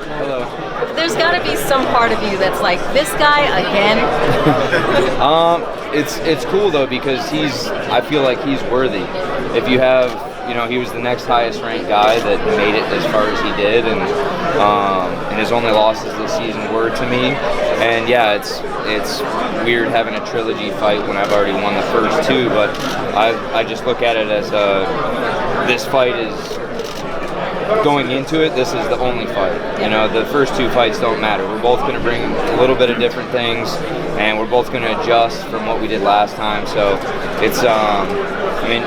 Hello. There's got to be some part of you that's like, this guy again. It's cool though because I feel like he's worthy. If you have, he was the next highest ranked guy that made it as far as he did, and his only losses this season were to me. And yeah, it's weird having a trilogy fight when I've already won the first two, but I just look at it as this fight is. Going into it, this is the only fight. The first two fights don't matter. We're both going to bring a little bit of different things, and we're both going to adjust from what we did last time. So it's,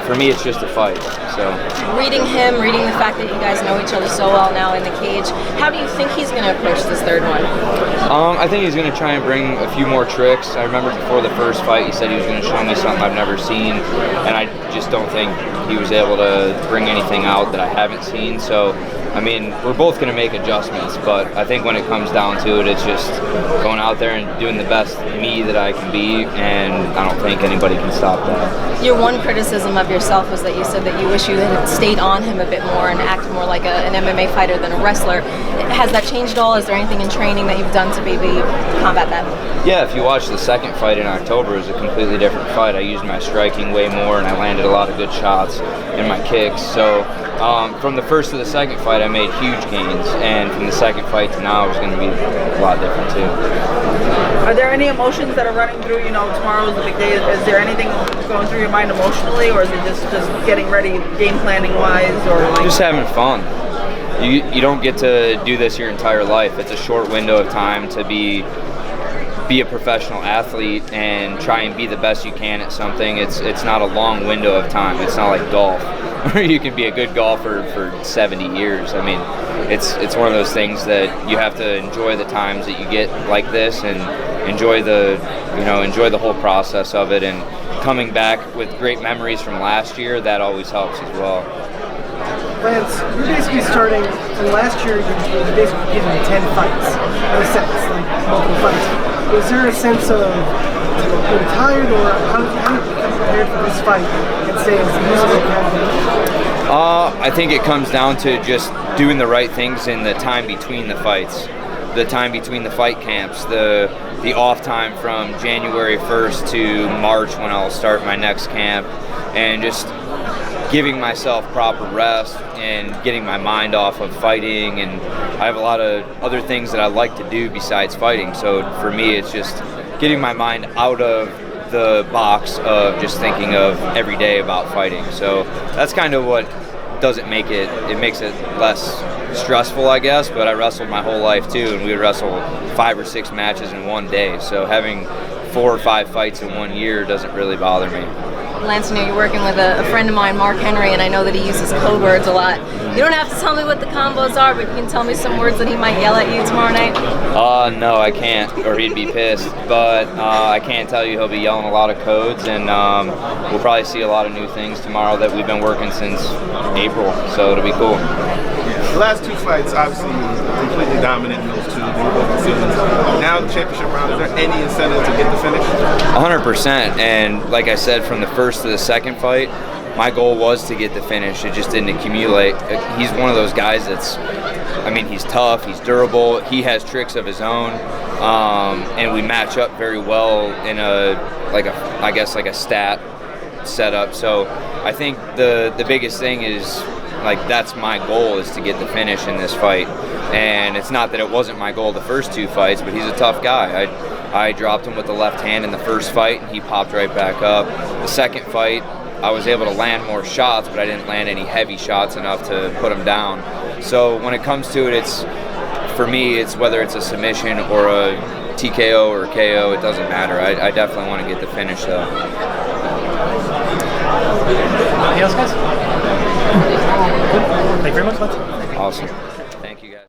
for me, it's just a fight. So reading the fact that you guys know each other so well now in the cage, how do you think he's going to approach this third one? I think he's going to try and bring a few more tricks. I remember before the first fight, he said he was going to show me something I've never seen, and I just don't think he was able to bring anything out that I haven't seen. So, we're both going to make adjustments, but I think when it comes down to it, it's just going out there and doing the best me that I can be, and I don't think anybody can stop that. Your one criticism of yourself was that you said that you wish you had stayed on him a bit more and acted more like an MMA fighter than a wrestler. Has that changed at all? Is there anything in training that you've done to maybe combat that? Yeah, if you watch the second fight in October, it was a completely different fight. I used my striking way more, and I landed a lot of good shots in my kicks. So from the first to the second fight, I made huge gains, and from the second fight to now, it's going to be a lot different too. Are there any emotions that are running through? Tomorrow is a big day. Is there anything going through your mind emotionally, or is it just getting ready, game planning wise, or just having fun? You don't get to do this your entire life. It's a short window of time to be a professional athlete and try and be the best you can at something. It's not a long window of time. It's not like golf where you can be a good golfer for 70 years. It's one of those things that you have to enjoy the times that you get like this and enjoy the whole process of it, and coming back with great memories from last year, that always helps as well. Lance, you're basically starting, and last year you basically given 10 fights, in a sense, like multiple fights. Was there a sense of being tired, or how did you become prepared for this fight and stay as easy as you can? I think it comes down to just doing the right things in the time between the fights, the time between the fight camps, the off time from January 1st to March when I'll start my next camp, and just giving myself proper rest and getting my mind off of fighting. And I have a lot of other things that I like to do besides fighting, so for me it's just getting my mind out of the box of just thinking of every day about fighting. So that's kind of what doesn't make it makes it less stressful, I guess. But I wrestled my whole life too, and we would wrestle 5 or 6 matches in one day, so having 4 or 5 fights in 1 year doesn't really bother me. Lance, you're working with a friend of mine, Mark Henry, and I know that he uses code words a lot. You don't have to tell me what the combos are, but you can tell me some words that he might yell at you tomorrow night? No, I can't, or he'd be pissed. But I can tell you he'll be yelling a lot of codes, and we'll probably see a lot of new things tomorrow that we've been working since April, so it'll be cool. The last 2 fights, obviously, completely dominant in those 2. They were both decisions. Now the championship round, is there any incentive to get the finish? 100%, and like I said, from the first to the second fight, my goal was to get the finish. It just didn't accumulate. He's one of those guys that's, he's tough, he's durable, he has tricks of his own, and we match up very well in a stat setup. So I think the biggest thing is, that's my goal, is to get the finish in this fight. And it's not that it wasn't my goal the first 2 fights, but he's a tough guy. I dropped him with the left hand in the first fight, and he popped right back up. The second fight, I was able to land more shots, but I didn't land any heavy shots enough to put him down. So when it comes to it, for me, it's whether it's a submission or a TKO or a KO, it doesn't matter. I definitely want to get the finish, though. Anything else, guys? Thank you very much, Lance. Awesome. Thank you, guys.